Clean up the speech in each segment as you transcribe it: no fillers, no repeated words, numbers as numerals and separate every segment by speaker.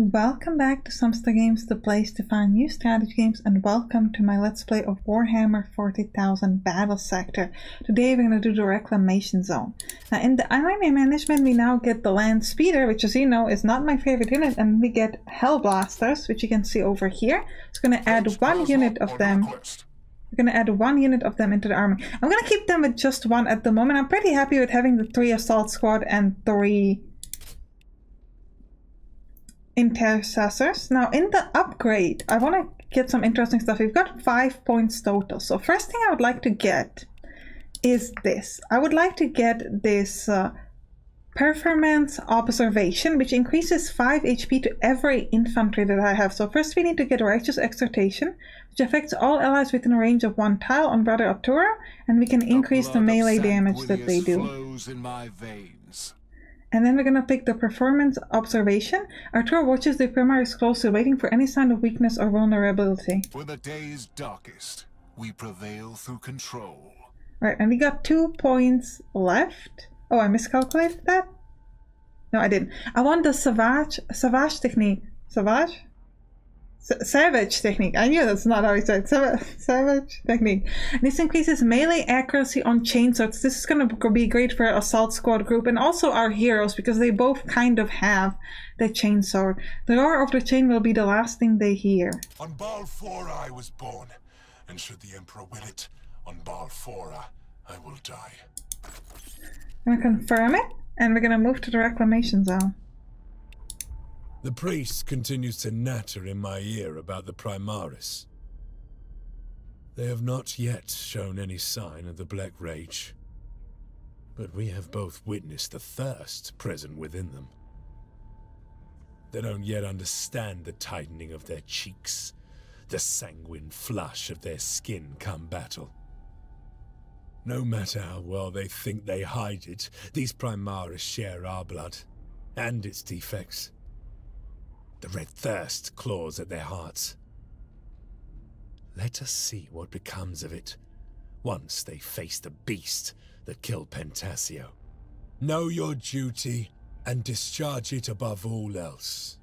Speaker 1: Welcome back to Sampstra Games, the place to find new strategy games, and welcome to my Let's Play of Warhammer 40,000 Battlesector. Today we're going to do the Reclamation Zone. Now in the army management we now get the Land Speeder, which as you know is not my favorite unit, and we get Hellblasters, which you can see over here. It's going to add one unit of them. We're going to add one unit of them into the army. I'm going to keep them with just one at the moment. I'm pretty happy with having the 3 Assault Squad and 3 Intercessors. Now in the upgrade, I want to get some interesting stuff. We've got 5 points total. So first thing I would like to get is this. I would like to get this Performance Observation, which increases 5 HP to every infantry that I have. So first we need to get Righteous Exhortation, which affects all allies within a range of 1 tile on Brother Arturo, and we can increase the melee damage that they do. And then we're gonna pick the Performance Observation. Arturo watches the Primaris closely, waiting for any sign of weakness or vulnerability.
Speaker 2: For the day's darkest, we prevail through control.
Speaker 1: Right, and we got 2 points left. Oh, I miscalculated that? No, I didn't. I want the Savage technique. Savage technique. I knew that's not how you said it. Savage technique. This increases melee accuracy on chainswords. This is going to be great for our Assault Squad group and also our heroes because they both kind of have the chainsword. The roar of the chain will be the last thing they hear.
Speaker 2: On Balfora I was born, and should the Emperor will it, on Balfora I will die.
Speaker 1: I'm going to confirm it, and we're going to move to the Reclamation Zone.
Speaker 3: The priest continues to natter in my ear about the Primaris. They have not yet shown any sign of the Black Rage, but we have both witnessed the thirst present within them. They don't yet understand the tightening of their cheeks, the sanguine flush of their skin come battle. No matter how well they think they hide it, these Primaris share our blood, and its defects. The red thirst claws at their hearts. Let us see what becomes of it once they face the beast that killed Pentasio. Know your duty and discharge it above all else.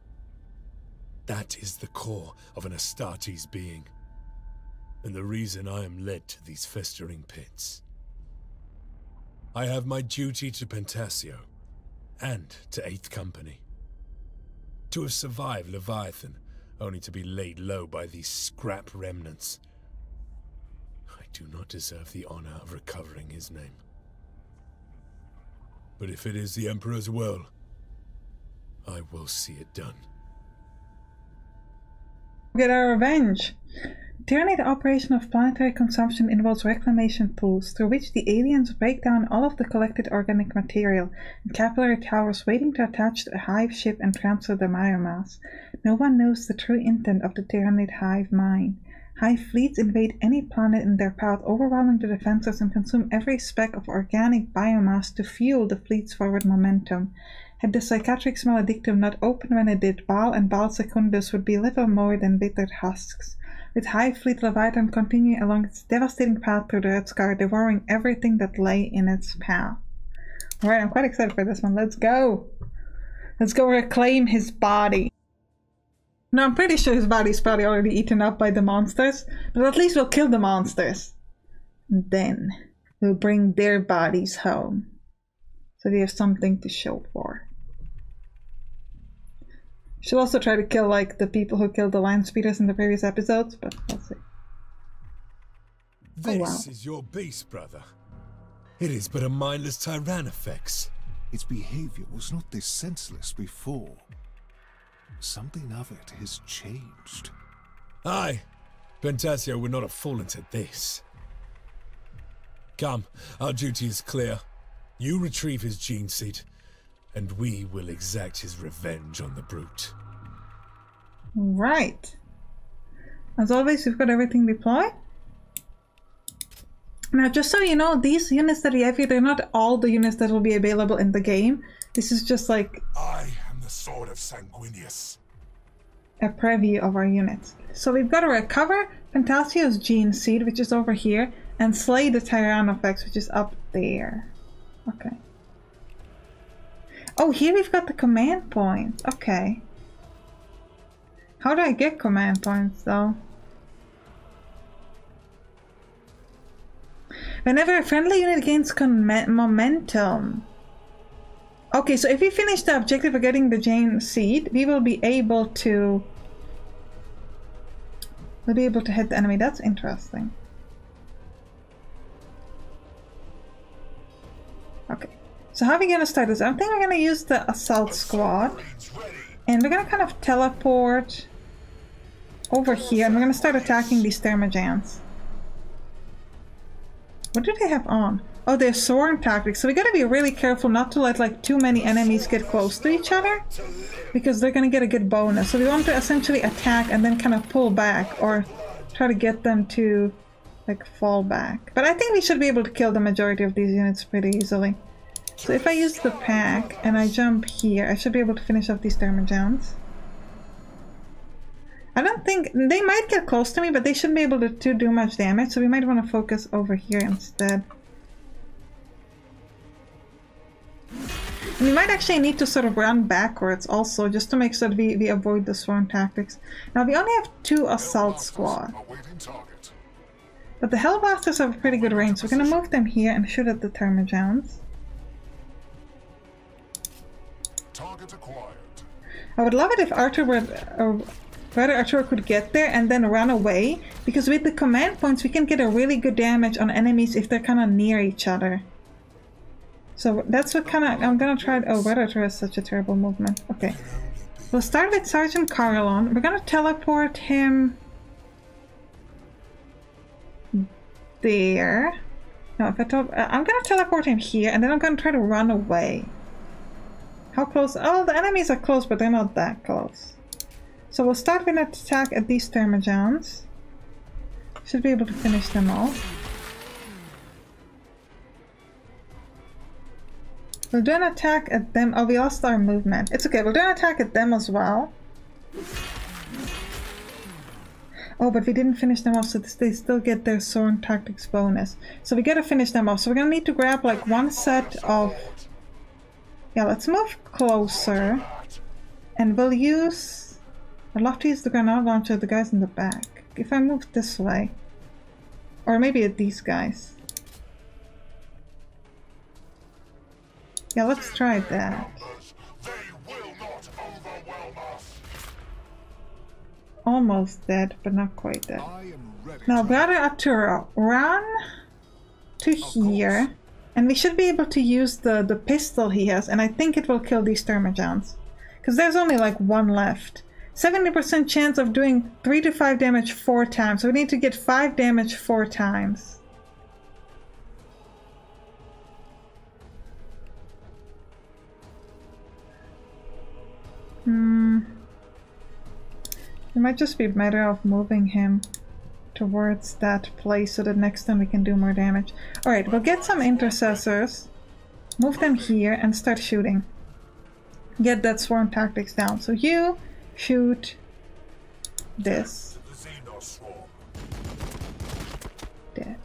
Speaker 3: That is the core of an Astartes being, and the reason I am led to these festering pits. I have my duty to Pentasio and to 8th Company. To have survived Leviathan, only to be laid low by these scrap remnants. I do not deserve the honor of recovering his name. But if it is the Emperor's will, I will see it done.
Speaker 1: Get our revenge! Tyranny, the operation of planetary consumption, involves reclamation pools, through which the aliens break down all of the collected organic material in capillary towers waiting to attach to a hive ship and transfer the biomass. No one knows the true intent of the Tyrannid hive mind. Hive fleets invade any planet in their path, overwhelming the defenses and consume every speck of organic biomass to fuel the fleet's forward momentum. Had the psychiatric smell addictive not opened when it did, Baal and Baal Secundus would be little more than withered husks. With Hive Fleet Leviathan continuing along its devastating path through the Red Scar, devouring everything that lay in its path. Alright, I'm quite excited for this one. Let's go! Let's go reclaim his body. Now, I'm pretty sure his body's probably already eaten up by the monsters, but at least we'll kill the monsters. And then we'll bring their bodies home, so they have something to show for. She'll also try to kill, like, the people who killed the Land Speeders in the previous episodes, but let's see.
Speaker 3: This is your beast, brother. It is but a mindless Tyrannofex.
Speaker 2: Its behavior was not this senseless before. Something of it has changed.
Speaker 3: Aye, Pentasio would not have fallen to this. Come, our duty is clear. You retrieve his gene seed, and we will exact his revenge on the brute.
Speaker 1: Right. As always, we've got everything deployed. Now, just so you know, these units that we have here, they're not all the units that will be available in the game. This is just like...
Speaker 2: I am the sword of Sanguinius.
Speaker 1: A preview of our units. So we've got to recover Pentasio's gene seed, which is over here, and slay the Tyrannofex, which is up there. Okay. Oh, here we've got the command points. Okay. How do I get command points though? Whenever a friendly unit gains momentum. Okay, so if we finish the objective of getting the Jane Seed, we will be able to... We'll be able to hit the enemy. That's interesting. Okay, so how are we gonna start this? I think we're gonna use the assault squad. And we're gonna kind of teleport over here, and we're gonna start attacking these thermogents. What do they have on? Oh, they're swarm tactics, so we gotta be really careful not to let like too many enemies get close to each other, because they're gonna get a good bonus. So we want to essentially attack and then kind of pull back, or try to get them to like fall back. But I think we should be able to kill the majority of these units pretty easily. So if I use the pack and I jump here, I should be able to finish off these thermogents. I don't think... They might get close to me, but they shouldn't be able to do much damage, so we might want to focus over here instead. And we might actually need to sort of run backwards also, just to make sure that we avoid the swarm tactics. Now we only have 2 assault squad. But the Hellblasters have a pretty good range, so we're going to move them here and shoot at the thermogents. I would love it if Arthur would... Brother Arthur could get there and then run away, because with the command points we can get a really good damage on enemies if they're kind of near each other. So that's what kind of... I'm gonna try... Oh, Brother Arthur has such a terrible movement. Okay. We'll start with Sergeant Carlon. We're gonna teleport him... there. No, if I'm gonna teleport him here, and then I'm gonna try to run away. How close? Oh, the enemies are close, but they're not that close. So we'll start with an attack at these thermogents. Should be able to finish them off. We'll do an attack at them. Oh, we lost our movement. It's okay, we'll do an attack at them as well. Oh, but we didn't finish them off, so they still get their Sworn Tactics bonus. So we gotta finish them off. So we're gonna need to grab like one set of... Yeah, let's move closer. And we'll use... I'd love to use the grenade launcher at the guys in the back. If I move this way. Or maybe at these guys. Yeah, let's try that. Almost dead, but not quite dead. Now, Brother Arturo, run to here. And we should be able to use the pistol he has, and I think it will kill these thermogents. Because there's only like one left. 70% chance of doing 3 to 5 damage 4 times. So we need to get 5 damage 4 times. It might just be better off moving him towards that place so that next time we can do more damage. Alright, we'll get some intercessors, move them here, and start shooting. Get that swarm tactics down. So you shoot this. Dead.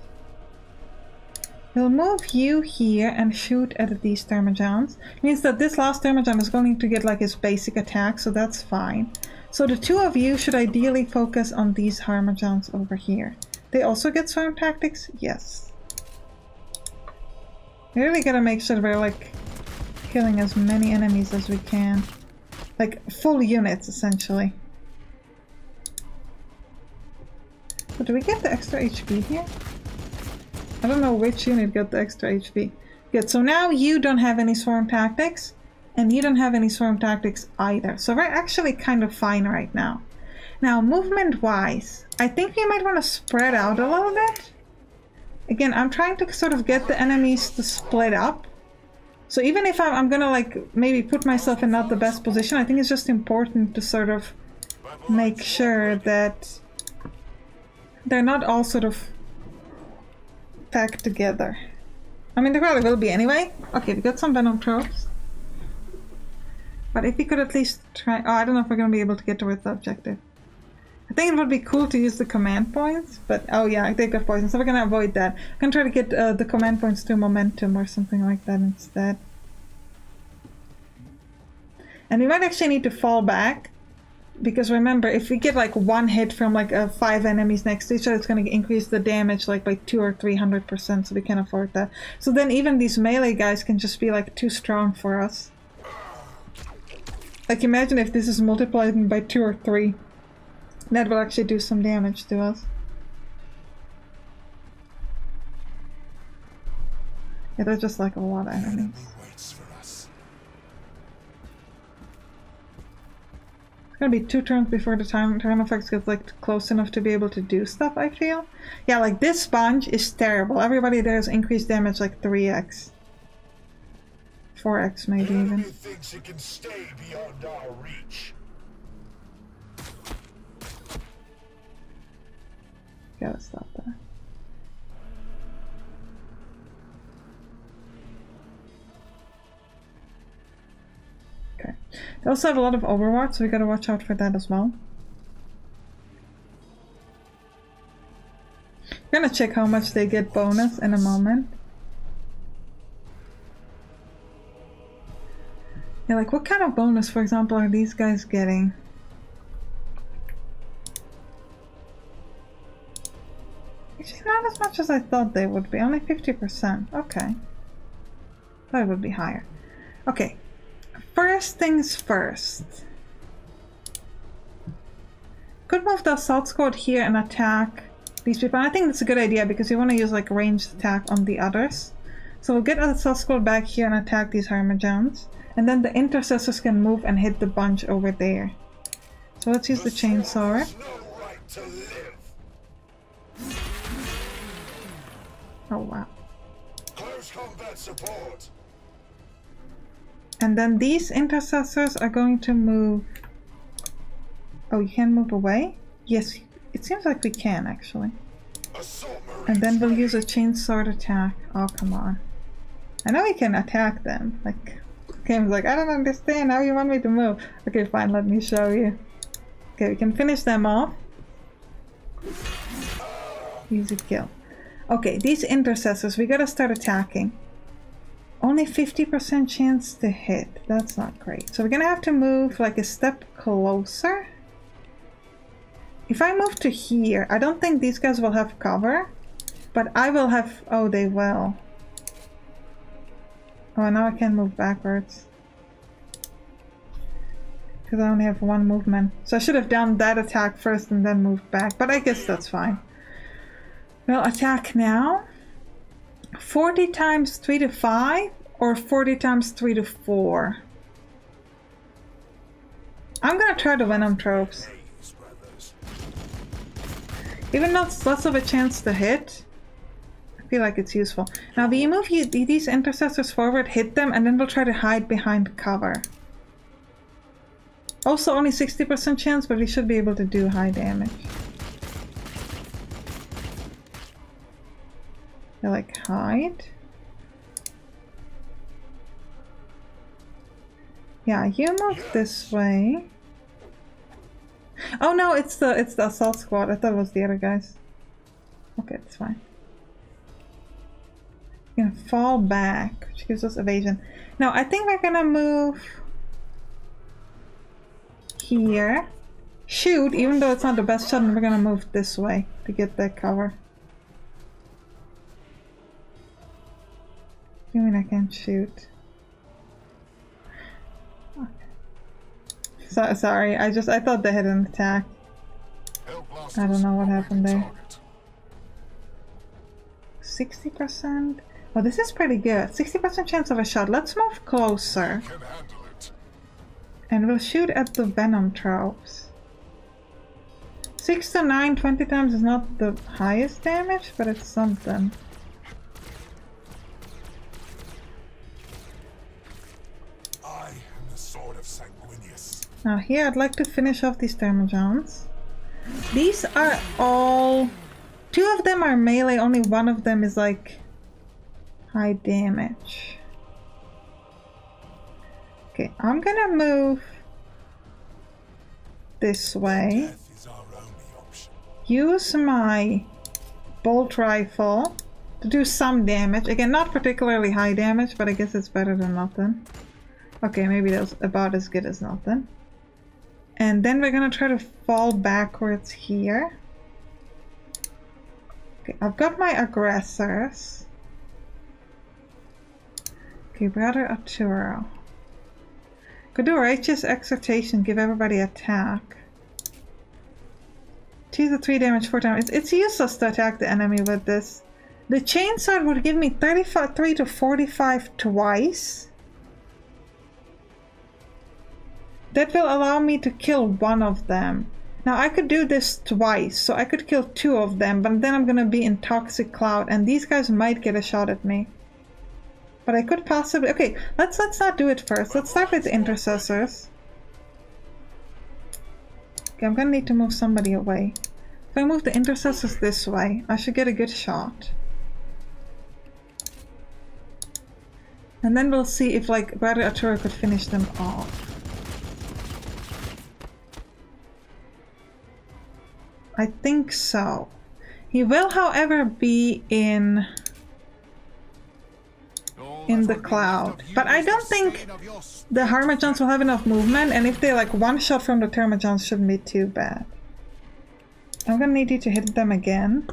Speaker 1: We'll move you here and shoot at these thermogents. Means that this last thermogen is going to get like his basic attack, so that's fine. So the 2 of you should ideally focus on these thermogents over here. They also get swarm tactics? Yes. We really gotta make sure we're like killing as many enemies as we can. Like full units essentially. But do we get the extra HP here? I don't know which unit got the extra HP. Good, so now you don't have any swarm tactics. And you don't have any swarm tactics either. So we're actually kind of fine right now. Now, movement-wise, I think we might want to spread out a little bit. Again, I'm trying to sort of get the enemies to split up. So even if I'm gonna like maybe put myself in not the best position, I think it's just important to sort of make sure that they're not all sort of packed together. I mean, they probably will be anyway. Okay, we got some venom tropes. But if we could at least try... Oh, I don't know if we're going to be able to get towards the objective. I think it would be cool to use the command points, but... Oh yeah, they got poison, so we're going to avoid that. I'm going to try to get the command points to momentum or something like that instead. And we might actually need to fall back. Because remember, if we get like one hit from like 5 enemies next to each other, it's going to increase the damage like by 200 or 300%, so we can't afford that. So then even these melee guys can just be like too strong for us. Like imagine if this is multiplied by 2 or 3. That will actually do some damage to us. Yeah, there's just like a lot of enemies. Gonna be 2 turns before the time effects get like close enough to be able to do stuff, I feel. Yeah, like this sponge is terrible. Everybody there has increased damage like 3x. 4x maybe even.
Speaker 4: Thinks it can stay beyond our reach.
Speaker 1: Gotta stop that. Okay. They also have a lot of overwatch, so we gotta watch out for that as well. I'm gonna check how much they get bonus in a moment. Yeah, like what kind of bonus, for example, are these guys getting? Actually, not as much as I thought they would be. Only 50%. Okay. Thought it would be higher. Okay. First things first. Could move the assault squad here and attack these people. And I think that's a good idea because you want to use like ranged attack on the others. So we'll get the assault squad back here and attack these Harmageddons. And then the intercessors can move and hit the bunch over there. So let's use the chainsaw. Oh wow.
Speaker 4: Close combat support.
Speaker 1: And then these intercessors are going to move... Oh, you can move away? Yes, it seems like we can actually. And then we'll use a chainsaw attack. Oh, come on. I know we can attack them. Like, game's like, I don't understand how you want me to move. Okay, fine, let me show you. Okay, we can finish them off. Easy kill. Okay, these intercessors, we gotta start attacking. Only 50% chance to hit. That's not great. So we're gonna have to move like a step closer. If I move to here, I don't think these guys will have cover. But I will have... Oh, they will. Oh, now I can move backwards. Because I only have 1 movement. So I should have done that attack first and then moved back. But I guess that's fine. We'll attack now. 40 times 3 to 5 or 40 times 3 to 4. I'm gonna try the Venom tropes. Even though it's less of a chance to hit, I feel like it's useful. Now we move these intercessors forward, hit them, and then we'll try to hide behind cover. Also only 60% chance, but we should be able to do high damage. I like hide. Yeah, you move this way. Oh no, it's the assault squad. I thought it was the other guys. Okay, it's fine. We're gonna fall back, which gives us evasion. Now I think we're gonna move here. Shoot, even though it's not the best shot, and we're gonna move this way to get that cover. You mean I can't shoot? Okay. Sorry, I thought they had an attack. I don't know what happened there. 60%? Oh, this is pretty good. 60% chance of a shot. Let's move closer. And we'll shoot at the Venom tropes. 6 to 9, 20 times is not the highest damage, but it's something. Now here I'd like to finish off these Thermogens. These are all... 2 of them are melee, only 1 of them is like high damage. Okay, I'm gonna move this way. Use my bolt rifle to do some damage. Again, not particularly high damage, but I guess it's better than nothing. Okay, maybe that's about as good as nothing. And then we're gonna try to fall backwards here. Okay, I've got my aggressors. Okay, Brother Arturo. Could do Righteous Exhortation, give everybody attack. 2 to 3 damage, 4 times. It's useless to attack the enemy with this. The chainsword would give me 33 to 45 twice. That will allow me to kill one of them. Now I could do this twice, so I could kill 2 of them, but then I'm gonna be in Toxic Cloud and these guys might get a shot at me. But I could possibly... Okay, let's not do it first. Let's start with the intercessors. Okay, I'm gonna need to move somebody away. If I move the intercessors this way, I should get a good shot. And then we'll see if, like, Brother Arturo could finish them off. I think so. He will, however, be in the cloud. But I don't think the Harmagons will have enough movement, and if they like one shot from the Termagons shouldn't be too bad. I'm gonna need you to hit them again.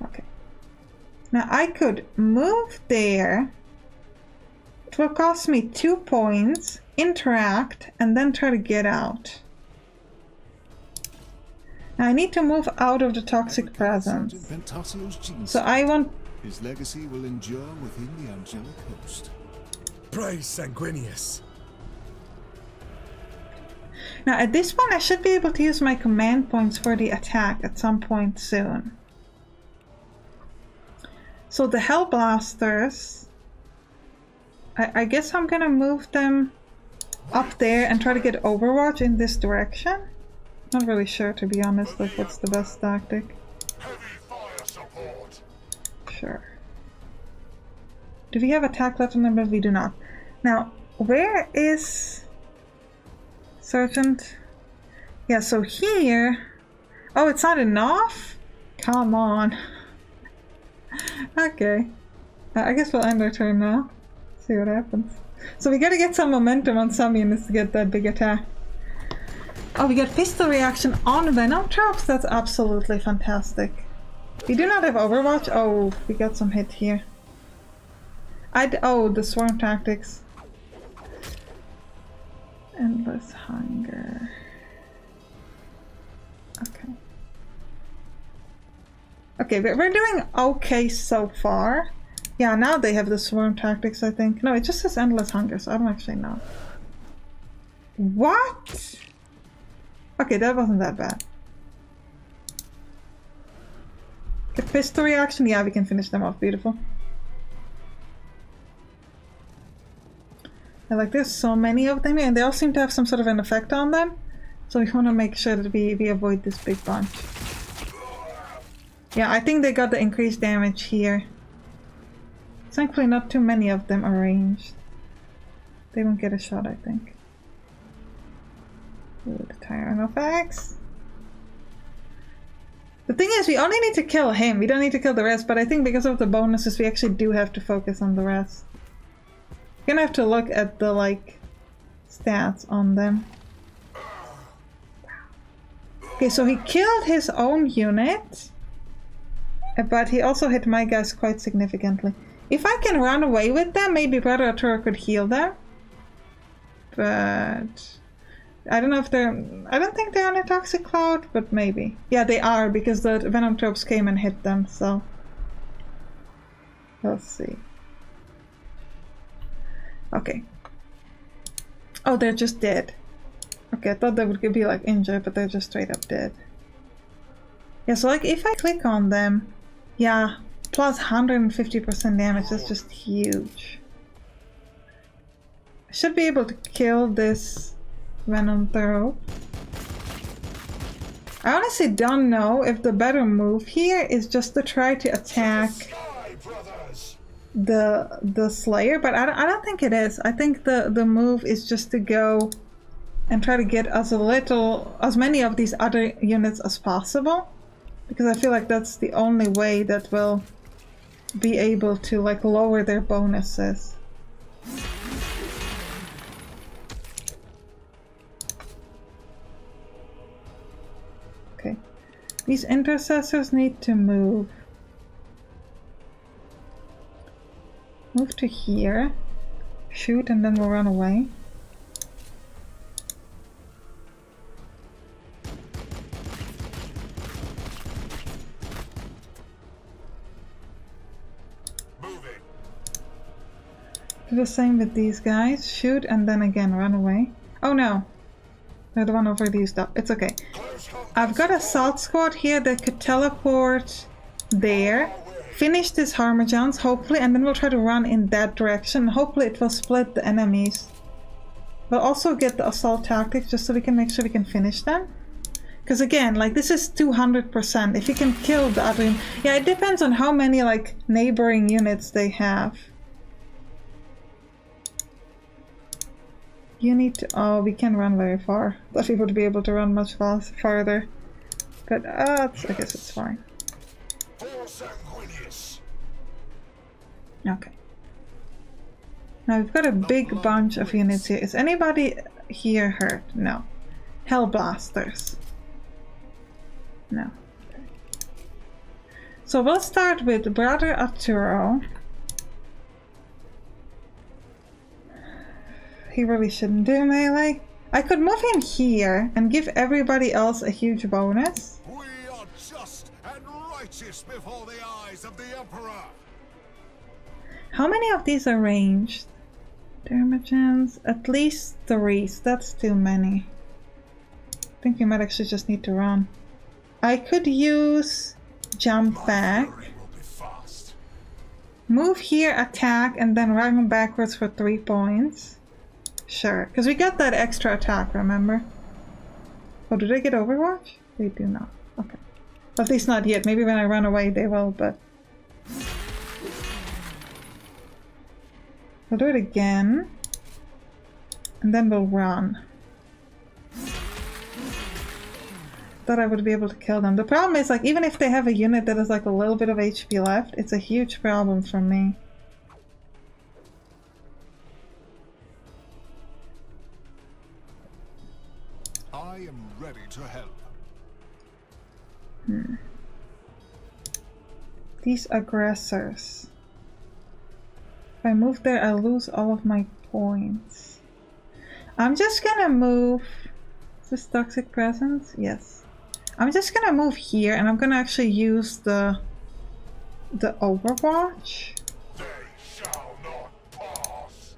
Speaker 1: Okay. Now I could move there. It will cost me 2 points, interact, and then try to get out. Now I need to move out of the toxic presence. So I want...
Speaker 2: His legacy will endure within the angelic host.
Speaker 3: Praise Sanguinius.
Speaker 1: Now at this point I should be able to use my command points for the attack at some point soon. So the Hellblasters... I guess I'm gonna move them up there and try to get Overwatch in this direction. Not really sure, to be honest, like what's the best tactic.
Speaker 4: Heavy fire support.
Speaker 1: Sure. Do we have attack left on them? But we do not. Now, where is Sergeant? Yeah, so here... Oh, it's not enough? Come on. Okay. I guess we'll end our turn now. See what happens. So we gotta get some momentum on some units to get that big attack. Oh, we got pistol reaction on Venom traps? That's absolutely fantastic. We do not have Overwatch. Oh, we got some hit here. Oh, the swarm tactics. Endless hunger. Okay. Okay, we're doing okay so far. Yeah, now they have the swarm tactics, I think. No, it just says endless hunger, so I don't actually know. What? Okay, that wasn't that bad. The pistol reaction, yeah, we can finish them off. Beautiful. And like, there's so many of them, and they all seem to have some sort of an effect on them. So we want to make sure that we avoid this big bunch. Yeah, I think they got the increased damage here. Thankfully, not too many of them are ranged. They won't get a shot, I think. Ooh, the Tyranno effects. The thing is, we only need to kill him. We don't need to kill the rest, but I think because of the bonuses, we actually do have to focus on the rest. We're gonna have to look at the, like, stats on them. Okay, so he killed his own unit, but he also hit my guys quite significantly. If I can run away with them, maybe Brother Arturo could heal them. But... I don't know if they're... I don't think they're on a toxic cloud, but maybe. Yeah, they are, because the Venom tropes came and hit them, so... Let's see. Okay. Oh, they're just dead. Okay, I thought they would be like injured, but they're just straight up dead. Yeah, so like if I click on them... Yeah, plus 150% damage, that's just huge. I should be able to kill this Venom throw. I honestly don't know if the better move here is just to try to attack the Slayer, but I don't think it is. I think the move is just to go and try to get as many of these other units as possible, because I feel like that's the only way that will be able to like lower their bonuses. These intercessors need to move. Move to here. Shoot and then we'll run away. Do the same with these guys. Shoot and then again run away. Oh no! They're the one already used up. It's okay. I've got a assault squad here that could teleport there. Finish this Harmagans, hopefully, and then we'll try to run in that direction. Hopefully it will split the enemies. We'll also get the assault tactics just so we can make sure we can finish them. Because again, like this is 200%. If you can kill the other... Yeah, it depends on how many like neighboring units they have. You need to... Oh, we can't run very far. Thought we would be able to run much farther. But I guess it's fine. Okay. Now we've got a big bunch of units here. Is anybody here hurt? No. Hellblasters. No. Okay. So we'll start with Brother Arturo. He really shouldn't do melee. I could move him here and give everybody else a huge bonus.
Speaker 4: We are just and righteous before the eyes of the Emperor.
Speaker 1: How many of these are ranged? Dermagans? At least 3, so that's too many. I think you might actually just need to run. I could use jump back. Move here, attack, and then run backwards for 3 points. Sure, because we got that extra attack, remember? Oh, do they get Overwatch? They do not. Okay. At least not yet. Maybe when I run away they will, but... We'll do it again. And then we'll run. Thought I would be able to kill them. The problem is, like, even if they have a unit that has like a little bit of HP left, it's a huge problem for me.
Speaker 4: I am ready to help.
Speaker 1: These aggressors. If I move there, I lose all of my points. I'm just gonna move... Is this Toxic Presence? Yes. I'm just gonna move here and I'm gonna actually use the Overwatch.
Speaker 4: They shall not pass.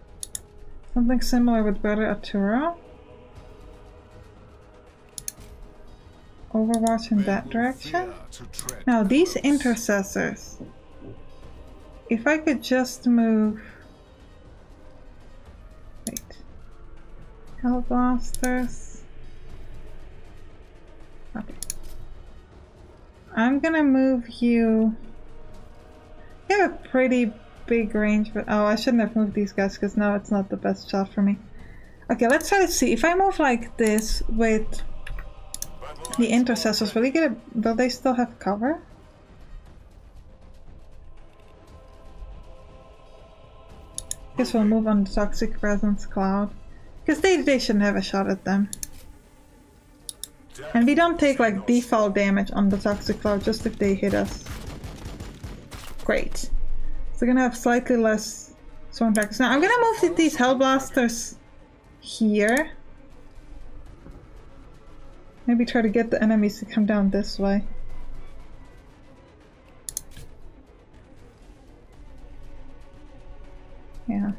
Speaker 1: Something similar with Brother Arturo. Overwatch in that direction. Now these intercessors. If I could just move... Wait. Hellblasters. Okay. I'm gonna move you... You have a pretty big range, but... Oh, I shouldn't have moved these guys because now it's not the best shot for me. Okay, let's try to see. If I move like this with the intercessors, will they still have cover? Guess we'll move on the Toxic Presence Cloud. Because they shouldn't have a shot at them. And we don't take like default damage on the Toxic Cloud just if they hit us. Great. So we're gonna have slightly less swarm tactics. Now I'm gonna move these Hellblasters here. Maybe try to get the enemies to come down this way. Yeah.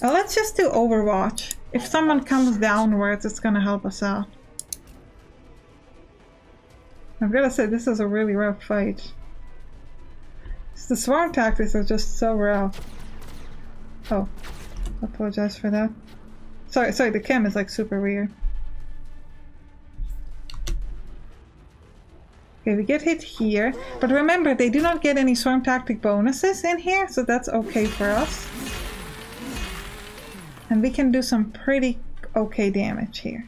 Speaker 1: Well, let's just do Overwatch. If someone comes downwards, it's gonna help us out. I've gotta say, this is a really rough fight. The swarm tactics are just so rough. Oh, I apologize for that. Sorry, the cam is like super weird. Okay, we get hit here, but remember they do not get any swarm tactic bonuses in here, so that's okay for us. And we can do some pretty okay damage here.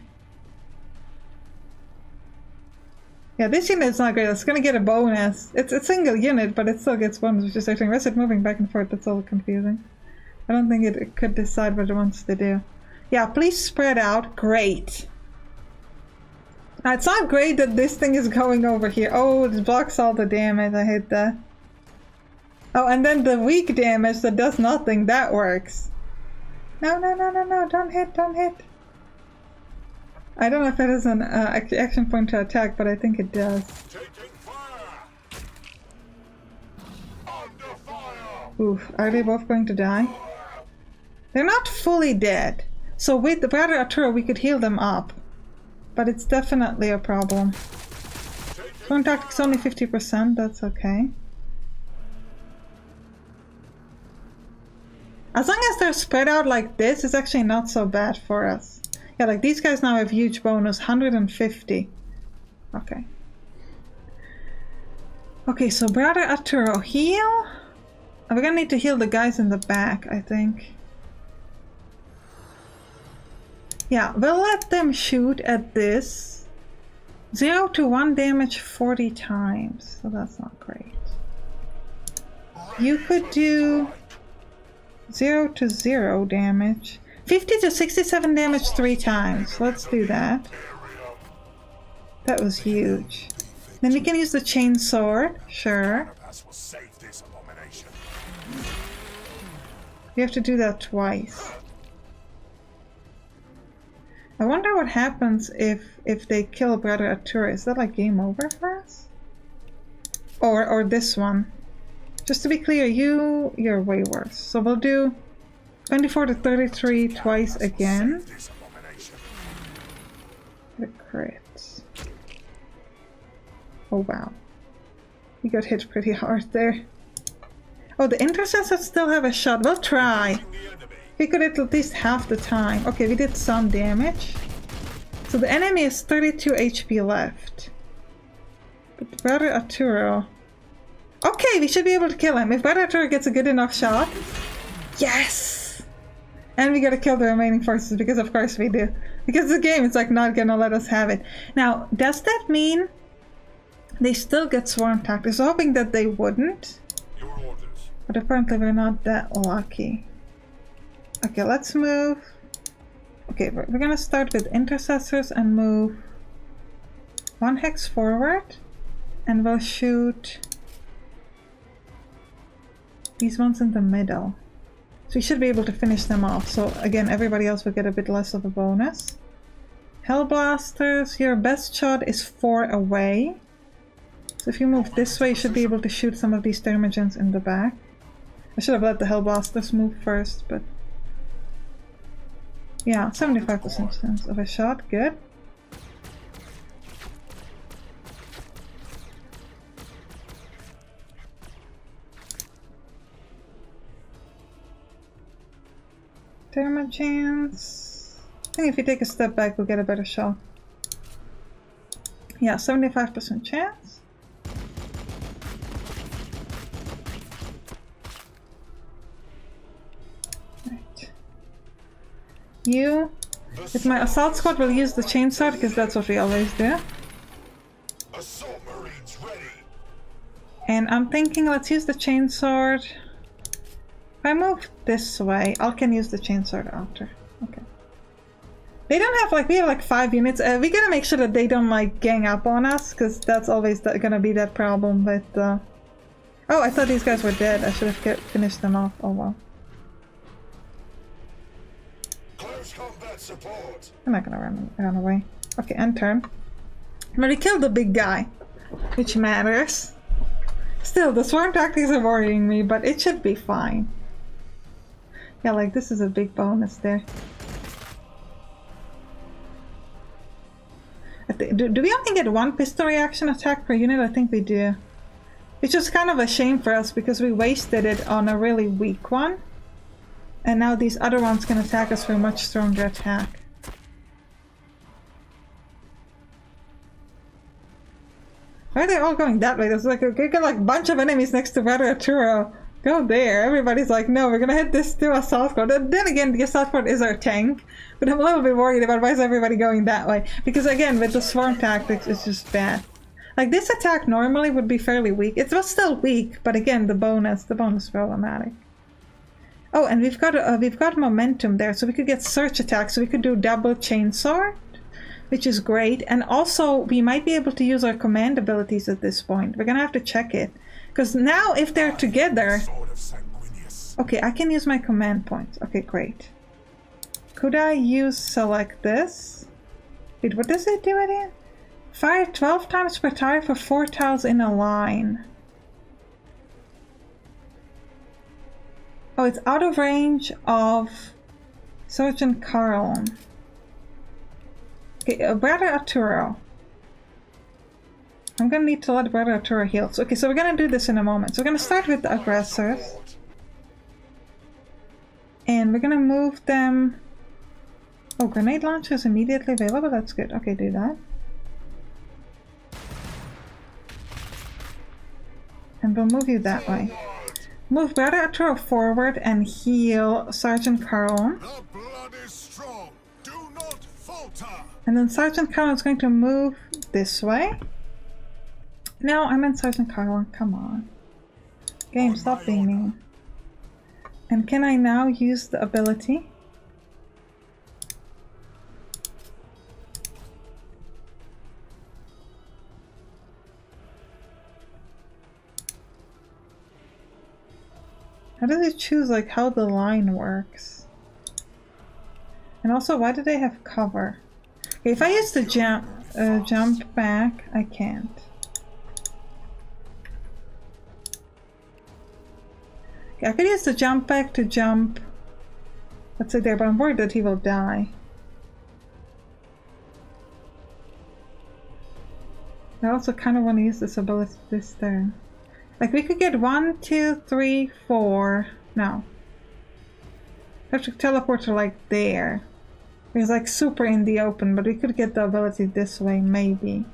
Speaker 1: Yeah, this unit is not great. It's gonna get a bonus. It's a single unit, but it still gets bonus, which is actually rest it moving back and forth. That's all confusing. I don't think it could decide what it wants to do. Yeah, please spread out. Great. It's not great that this thing is going over here. Oh, it blocks all the damage. I hate that. Oh, and then the weak damage that does nothing, that works. No, no, no, no, no, don't hit, don't hit. I don't know if that is an action point to attack, but I think it does.
Speaker 4: Taking fire. Under fire.
Speaker 1: Oof, are they both going to die? They're not fully dead. So with the Brother Arturo we could heal them up. But it's definitely a problem. Swarm tactic's only 50%, that's okay. As long as they're spread out like this, it's actually not so bad for us. Yeah, like these guys now have huge bonus, 150. Okay. Okay, so Brother Arturo, heal? We're gonna need to heal the guys in the back, I think. Yeah, we'll let them shoot at this. 0 to 1 damage 40 times, so that's not great. You could do 0 to 0 damage. 50 to 67 damage 3 times. Let's do that. That was huge. Then we can use the chain sword. Sure. We have to do that twice. I wonder what happens if they kill Brother Arturo. Is that like game over for us? Or this one. Just to be clear, you're way worse. So we'll do 24 to 33 twice again. The crit. Oh wow. He got hit pretty hard there. Oh, the intercessors still have a shot. We'll try. We could hit at least half the time. Okay, we did some damage. So the enemy has 32 HP left. But Brother Arturo... Okay, we should be able to kill him. If Brother Arturo gets a good enough shot. Yes! And we gotta kill the remaining forces, because of course we do. Because the game is like not gonna let us have it. Now, does that mean they still get swarm tactics? I was hoping that they wouldn't.
Speaker 4: Your orders.
Speaker 1: But apparently we're not that lucky. Okay, let's move. Okay, we're gonna start with intercessors and move 1 hex forward. And we'll shoot these ones in the middle. So we should be able to finish them off. So again, everybody else will get a bit less of a bonus. Hellblasters, your best shot is 4 away. So if you move this way, you should be able to shoot some of these Termagants in the back. I should have let the Hellblasters move first, but... Yeah, 75% chance of a shot, good. Termagants. I think if you take a step back, we'll get a better shot. Yeah, 75% chance. Right. You, with my assault squad, will use the chainsaw because that's what we always do.
Speaker 4: Assault Marines ready.
Speaker 1: And I'm thinking, let's use the chainsword. If I move this way, I can use the chainsword after. Okay. They don't have like, we have like 5 units. We gotta make sure that they don't like gang up on us, because that's always gonna be that problem with oh, I thought these guys were dead. I should have finished them off. Oh well.
Speaker 4: Close combat support.
Speaker 1: I'm not gonna run away. Okay, end turn. But we killed the big guy, which matters. Still, the swarm tactics are worrying me, but it should be fine. Yeah, like this is a big bonus there. Do we only get 1 pistol reaction attack per unit? I think we do. It's just kind of a shame for us because we wasted it on a really weak one. And now these other ones can attack us for a much stronger attack. Why are they all going that way? There's like a bunch of enemies next to Brother Arturo. Go there. Everybody's like, no, we're gonna hit this to assault squad. Then again, the assault squad is our tank. But I'm a little bit worried about why is everybody going that way. Because again, with the swarm tactics, it's just bad. Like this attack normally would be fairly weak. It was still weak, but again, the bonus problematic. Oh, and we've got momentum there, so we could get search attacks. So we could do double chainsword. which is great. And also, we might be able to use our command abilities at this point. We're gonna have to check it. Because now, if they're together... Okay, I can use my command points. Okay, great. Could I use select this? Wait, what does it do again? Fire 12 times per tile for 4 tiles in a line. Oh, it's out of range of Sergeant Carlon. Okay, Brother Arturo. I'm gonna need to let Brother Arturo heal. So, okay, so we're gonna do this in a moment. So we're gonna start with the aggressors. And we're gonna move them... Oh, grenade launcher is immediately available. That's good. Okay, do that. And we'll move you that way. Move Brother Arturo forward and heal Sergeant Carlon.
Speaker 4: The blood is strong. Do not falter.
Speaker 1: And then Sergeant Carlon is going to move this way. No, I meant Sergeant Carlon. Come on. Game, stop being mean. And can I now use the ability? How does it choose like how the line works? And also, why do they have cover? Okay, if I use the jump back, I can't. Okay, I could use the jump back to jump, let's say there, but I'm worried that he will die. I also kind of want to use this ability this turn. Like, we could get 1, 2, 3, 4. No. I have to teleport to, like, there. It's, like, super in the open, but we could get the ability this way, maybe.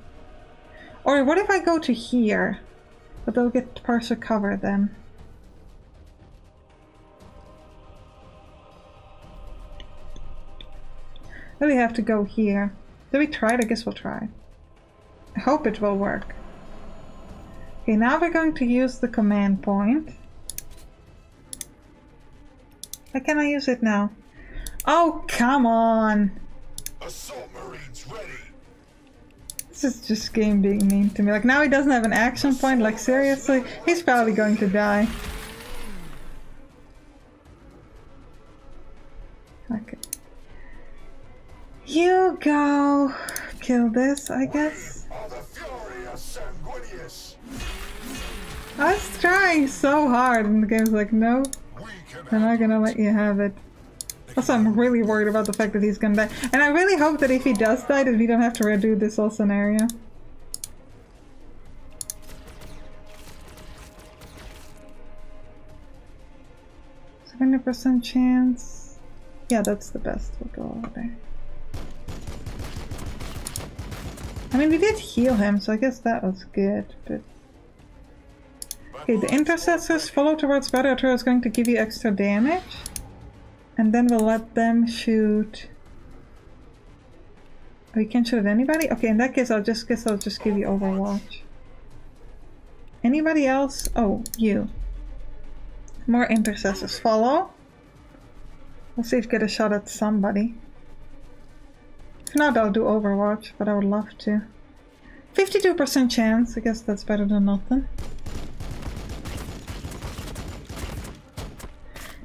Speaker 1: Or what if I go to here? But they'll get partial cover then. Really have to go here. Did we try it? I guess we'll try. I hope it will work. Okay, now we're going to use the command point. Why can't I use it now? Oh, come on!
Speaker 4: Assault Marines ready.
Speaker 1: This is just game being mean to me. Like, now he doesn't have an action point. Like, seriously? He's probably going to die. Okay. You go kill this, I guess. I was trying so hard and the game's like, no, I'm not gonna let you have it. Also, I'm really worried about the fact that he's gonna die. And I really hope that if he does die, that we don't have to redo this whole scenario. 70% chance. Yeah, that's the best. We'll go over there. I mean, we did heal him, so I guess that was good, but... Okay, the intercessors follow towards Brother Arturo is going to give you extra damage. And then we'll let them shoot... Oh, you can't shoot at anybody? Okay, in that case, I'll just give you Overwatch. Anybody else? Oh, you. More intercessors. Follow. We'll see if we get a shot at somebody. If not, I'll do Overwatch, but I would love to. 52% chance. I guess that's better than nothing.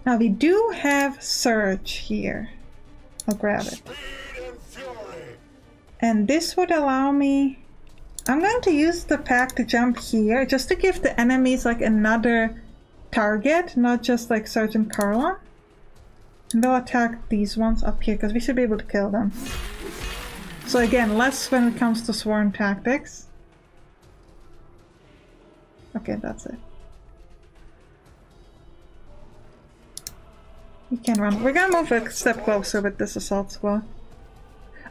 Speaker 1: Now we do have Surge here. I'll grab it. And this would allow me... I'm going to use the pack to jump here, just to give the enemies like another target, not just like Sergeant Carlon. And they'll attack these ones up here, because we should be able to kill them. So again, less when it comes to swarm tactics. Okay, that's it. You can run. We're gonna move a step closer with this assault squad.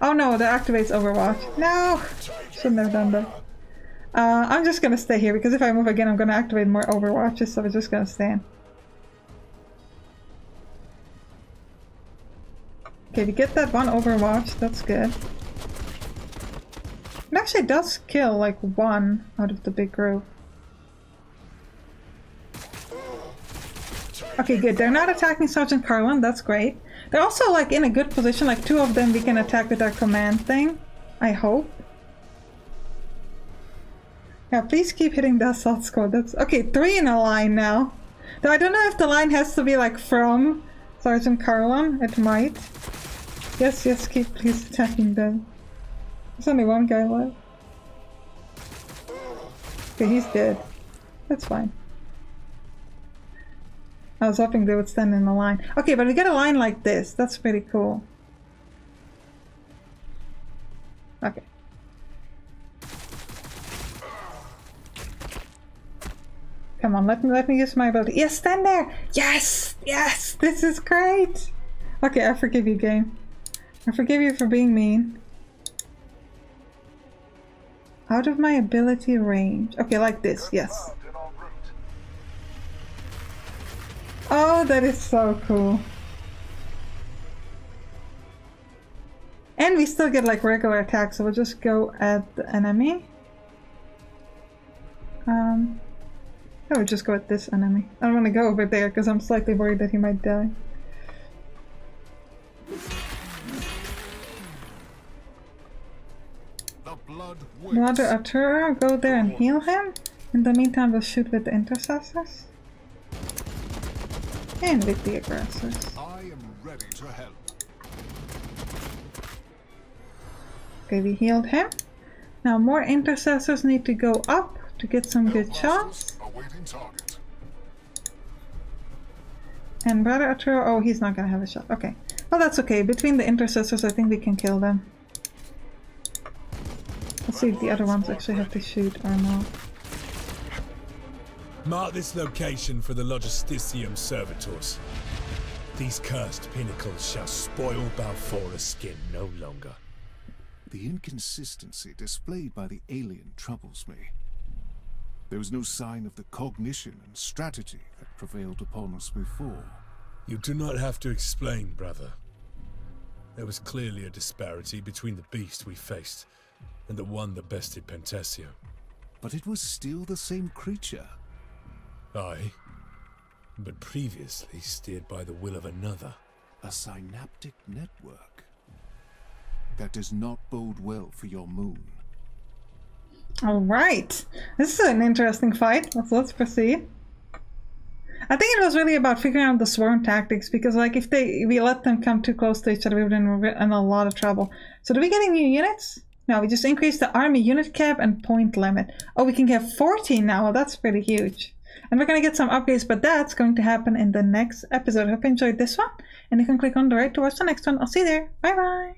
Speaker 1: Oh no, that activates Overwatch. No! Shouldn't have done that. I'm just gonna stay here, because if I move again, I'm gonna activate more Overwatches, so we're just gonna stand. Okay, we get that one Overwatch, that's good. It actually does kill, like, one out of the big group. Okay, good. They're not attacking Sergeant Carlon, that's great. They're also, like, in a good position, like, two of them we can attack with our command thing. I hope. Yeah, please keep hitting the assault squad. That's okay. 3 in a line now. Though I don't know if the line has to be like from Sergeant Carlon. It might. Yes, yes, keep please attacking them. There's only one guy left. Okay, he's dead. That's fine. I was hoping they would stand in a line. Okay, but we get a line like this. That's pretty cool. Okay. Come on, let me use my ability. Yes, stand there! Yes! Yes! This is great! Okay, I forgive you, game. I forgive you for being mean. Out of my ability range. Okay, like this, yes. Oh, that is so cool. And we still get like regular attacks, so we'll just go at the enemy. I would just go at this enemy. I don't want to go over there because I'm slightly worried that he might die. Brother Arturo, go there and heal him. In the meantime, we'll shoot with the intercessors. And with the aggressors.
Speaker 4: I am ready to help.
Speaker 1: Okay, we healed him. Now more intercessors need to go up to get some good shots. And Brother Arturo, oh, he's not gonna have a shot. Okay. Well, that's okay. Between the intercessors, I think we can kill them. Let's see if the other ones actually have to shoot or not.
Speaker 3: Mark this location for the Logisticium Servitors. These cursed pinnacles shall spoil Balfora's skin no longer.
Speaker 2: The inconsistency displayed by the alien troubles me. There was no sign of the cognition and strategy that prevailed upon us before.
Speaker 3: You do not have to explain, brother. There was clearly a disparity between the beast we faced and the one that bested Pentesio.
Speaker 2: But it was still the same creature.
Speaker 3: Aye, but previously steered by the will of another.
Speaker 2: A synaptic network. That does not bode well for your moon.
Speaker 1: Alright, this is an interesting fight. Let's proceed. I think it was really about figuring out the swarm tactics, because like if we let them come too close to each other, we would be in a lot of trouble. So do we get any new units? No, we just increased the army unit cap and point limit. Oh, we can get 14 now. Well, that's pretty huge. And we're going to get some upgrades, but that's going to happen in the next episode. I hope you enjoyed this one, and you can click on the right to watch the next one. I'll see you there. Bye bye!